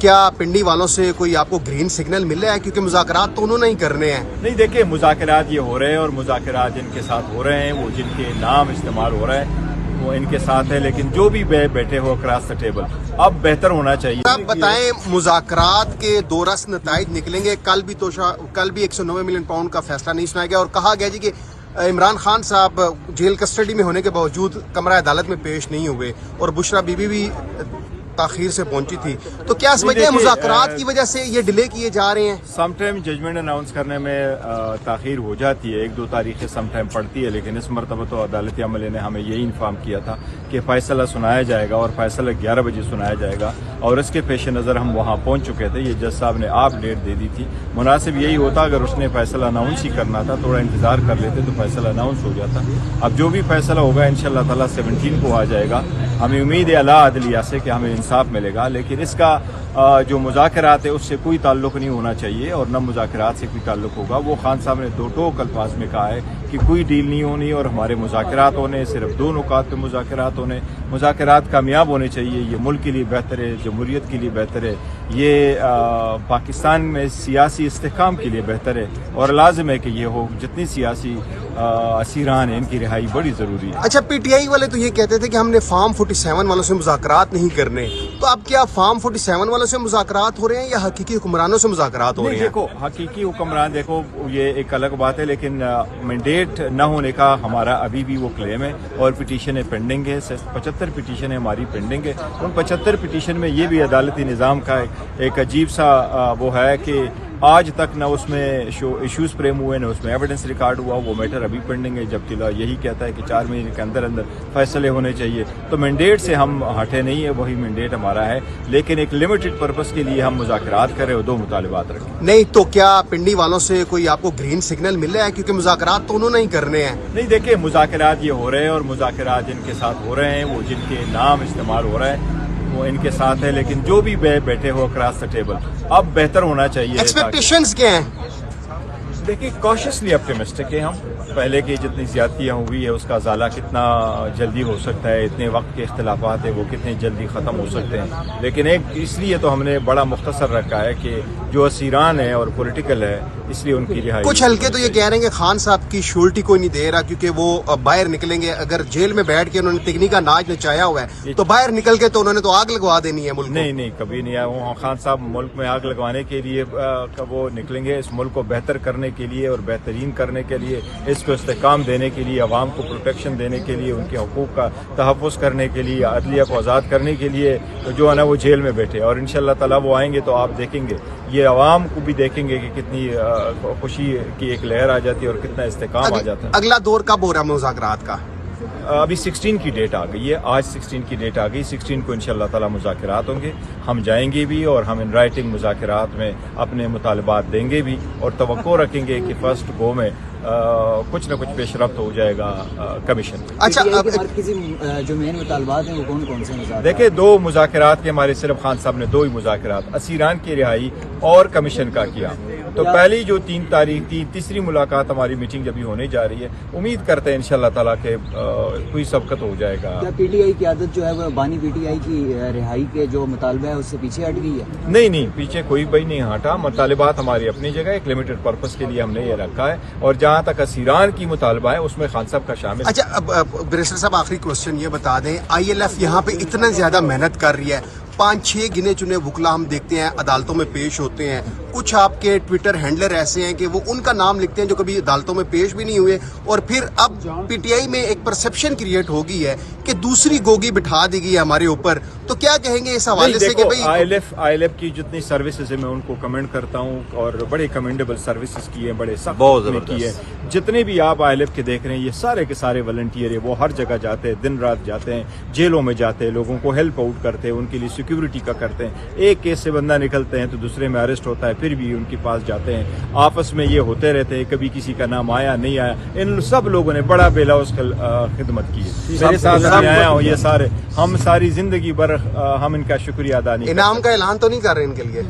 کیا پنڈی والوں سے کوئی آپ کو گرین سگنل مل رہا ہے؟ کیونکہ مذاکرات تو انہوں نے ہی کرنے ہیں. نہیں دیکھیں، مذاکرات یہ ہو رہے ہیں اور مذاکرات جن کے ساتھ ہو رہے ہیں وہ جن کے نام استعمال ہو رہا ہے وہ ان کے ساتھ ہے، لیکن جو بھی بیٹھے ہو اکراس دا ٹیبل اب بہتر ہونا چاہیے. آپ بتائیں، مذاکرات کے دو رس نتائج نکلیں گے. کل بھی 190 ملین پاؤنڈ کا فیصلہ نہیں سنایا گیا اور کہا گیا جی کہ عمران خان صاحب جیل کسٹڈی میں ہونے کے باوجود کمرہ عدالت میں پیش نہیں ہوئے اور بشرا بی بی بھی تاخیر سے پہنچی تھی. تو کیا سمجھتے ہیں مذاکرات کی وجہ سے یہ ڈیلے کیے جا رہے ہیں؟ سم ٹائم ججمنٹ اناؤنس کرنے میں تاخیر ہو جاتی ہے، 1-2 تاریخیں سم ٹائم پڑتی ہے، لیکن اس مرتبہ تو عدالتی عملے نے ہمیں یہی انفارم کیا تھا کہ فیصلہ سنایا جائے گا اور فیصلہ 11 بجے سنایا جائے گا، اور اس کے پیش نظر ہم وہاں پہنچ چکے تھے. یہ جج صاحب نے آپ ڈیٹ دے دی تھی. مناسب یہی ہوتا اگر اس نے فیصلہ اناؤنس ہی کرنا تھا، تھوڑا انتظار کر لیتے تو فیصلہ اناؤنس ہو جاتا. اب جو بھی فیصلہ ہوگا انشاءاللہ تعالیٰ 17 کو آ جائے گا. ہمیں امید ہے اللہ عدلیہ سے کہ ہمیں انصاف ملے گا، لیکن اس کا جو مذاکرات ہے اس سے کوئی تعلق نہیں ہونا چاہیے اور نہ مذاکرات سے کوئی تعلق ہوگا. وہ خان صاحب نے 2 ٹوک الفاظ میں کہا ہے کہ کوئی ڈیل نہیں ہونی اور ہمارے مذاکرات ہونے، صرف 2 نکات پہ مذاکرات ہونے. مذاکرات کامیاب ہونے چاہیے. یہ ملک کے لیے بہتر ہے، جمہوریت کے لیے بہتر ہے، یہ پاکستان میں سیاسی استحکام کے لیے بہتر ہے اور لازم ہے کہ یہ ہو. جتنی سیاسی اسیران ہیں ان کی رہائی بڑی ضروری ہے. اچھا، پی ٹی آئی والے تو یہ کہتے تھے کہ ہم نے فارم 47 والوں سے مذاکرات نہیں کرنے، تو اب کیا فارم 47 والوں سے مذاکرات ہو رہے ہیں یا حقیقی حکمرانوں سے مذاکرات ہو رہے ہیں؟ دیکھو، حقیقی حکمران دیکھو یہ ایک الگ بات ہے، لیکن مینڈیٹ نہ ہونے کا ہمارا ابھی بھی وہ کلیم ہے اور پٹیشنیں پینڈنگ ہے. 75 پٹیشنیں ہماری پینڈنگ ہے. ان 75 پٹیشن میں یہ بھی عدالتی نظام کا ایک عجیب سا وہ ہے کہ آج تک نہ اس میں ایشوز فریم ہوئے نہ اس میں ایویڈنس ریکارڈ ہوا. وہ میٹر ابھی پینڈنگ ہے، جبکہ لا یہی کہتا ہے کہ 4 مہینے کے اندر فیصلے ہونے چاہیے. تو مینڈیٹ سے ہم ہٹے نہیں ہے، وہی مینڈیٹ ہمارا ہے، لیکن ایک لمیٹڈ پرپس کے لیے ہم مذاکرات کریں اور 2 مطالبات رکھیں. نہیں تو کیا پنڈی والوں سے کوئی آپ کو گرین سگنل مل رہا ہے؟ کیونکہ مذاکرات تو انہوں نے ہی کرنے ہیں. نہیں دیکھیں، مذاکرات یہ ہو رہے ہیں اور مذاکرات جن کے ساتھ ہو رہے ہیں وہ جن کے نام استعمال ہو رہا ہے وہ ان کے ساتھ ہے، لیکن جو بھی بیٹھے ہو اکراس دا ٹیبل اب بہتر ہونا چاہیے. ایکسپیکٹیشنز کیا ہیں؟ دیکھیے، کاشیسلی اپٹیمسٹک ہے ہم. پہلے کی جتنی زیادتیاں ہوئی ہے اس کا ازالہ کتنا جلدی ہو سکتا ہے، اتنے وقت کے اختلافات ہیں وہ کتنے جلدی ختم ہو سکتے ہیں. لیکن ایک اس لیے تو ہم نے بڑا مختصر رکھا ہے کہ جو اسیران ہیں اور پولیٹیکل ہے اس لیے ان کی رہائی. کچھ حلقے تو یہ کہہ رہے ہیں کہ خان صاحب کی شیورٹی کوئی نہیں دے رہا کیونکہ وہ باہر نکلیں گے. اگر جیل میں بیٹھ کے انہوں نے تکنی کا ناچ نچایا ہوا ہے تو باہر نکل کے تو انہوں نے تو آگ لگوا دینی ہے ملک کو. نہیں کبھی نہیں آیا. وہ خان صاحب ملک میں آگ لگوانے کے لیے وہ نکلیں گے. اس ملک کو بہتر کرنے کے لیے اور بہترین کرنے کے لیے، اس کو استحکام دینے کے لیے، عوام کو پروٹیکشن دینے کے لیے، ان کے حقوق کا تحفظ کرنے کے لیے، عدلیہ کو آزاد کرنے کے لیے جو ہے نا وہ جیل میں بیٹھے. اور انشاءاللہ تعالیٰ وہ آئیں گے تو آپ دیکھیں گے، یہ عوام کو بھی دیکھیں گے کہ کتنی خوشی کی ایک لہر آ جاتی ہے اور کتنا استحکام آ جاتا ہے. اگلا دور کب ہو رہا ہے مذاکرات کا؟ ابھی 16 کی ڈیٹ آ گئی ہے. آج 16 کی ڈیٹ آ گئی. 16 کو انشاءاللہ تعالیٰ مذاکرات ہوں گے. ہم جائیں گے بھی اور ہم ان رائٹنگ مذاکرات میں اپنے مطالبات دیں گے بھی اور توقع رکھیں گے کہ فرسٹ گو میں کچھ نہ کچھ پیش رفت ہو جائے گا کمیشن. اچھا، جو مین مطالبات ہیں وہ کون سے مذاکرات؟ دیکھیں، 2 مذاکرات کے ہمارے صرف خان صاحب نے 2 ہی مذاکرات اسیران کی رہائی اور کمیشن کا کیا. تو پہلی جو 3 تاریخ تھی، تیسری ملاقات ہماری میٹنگ جب ہونے جا رہی ہے، امید کرتے ہیں انشاءاللہ تعالیٰ کہ کوئی سبقت ہو جائے گا. کیا پی ٹی آئی کی عادت جو ہے وہ بانی پی ٹی آئی کی رہائی کے جو مطالبہ ہے اس سے پیچھے ہٹ گئی ہے؟ نہیں پیچھے کوئی بھی نہیں ہٹا. مطالبات ہماری اپنی جگہ ایک لمیٹڈ پرپس کے لیے ہم نے یہ رکھا ہے اور جہاں تک اسیران کی مطالبہ ہے اس میں خان صاحب کا شامل. اچھا، بریسٹر صاحب آخری کوشچن یہ بتا دیں، آئی ایل ایف یہاں پہ اتنا زیادہ محنت کر رہی ہے، 5-6 گنے چنے وکلا ہم دیکھتے ہیں عدالتوں میں پیش ہوتے ہیں. کچھ آپ کے ٹویٹر ہینڈلر ایسے ہیں کہ وہ ان کا نام لکھتے ہیں جو کبھی عدالتوں میں پیش بھی نہیں ہوئے، اور پھر اب پی ٹی آئی میں ایک پرسپشن کریٹ ہو گئی ہے کہ دوسری گوگی بٹھا دی گئی ہے ہمارے اوپر. تو کیا کہیں گے اس حوالے سے کہ بھائی آئی ایل ایف کی جتنی سروسز ہیں میں ان کو کمنٹ کرتا ہوں اور بڑے کمنڈیبل سروسز کی ہیں، بڑے سخت کی ہے. جتنے بھی آپ آئی ایل ایف کے دیکھ رہے ہیں یہ سارے کے سارے والنٹیئر ہیں. وہ ہر جگہ جاتے ہیں، دن رات جاتے ہیں، جیلوں میں جاتے ہیں، لوگوں کو ہیلپ آؤٹ کرتے ہیں، ان کے لیے سیکیورٹی کا کرتے ہیں. ایک کیس سے بندہ نکلتے ہیں تو دوسرے میں اریسٹ ہوتا ہے، پھر بھی ان کے پاس جاتے ہیں. آپس میں یہ ہوتے رہتے ہیں، کبھی کسی کا نام آیا نہیں آیا. ان سب لوگوں نے بڑا بے لوث خدمت کی ہے. میرے ساتھ میں آیا ہوں یہ سارے، ہم ساری زندگی بھر ہم ان کا شکریہ ادا نہیں. انعام کا اعلان تو نہیں کر رہے ان کے لیے؟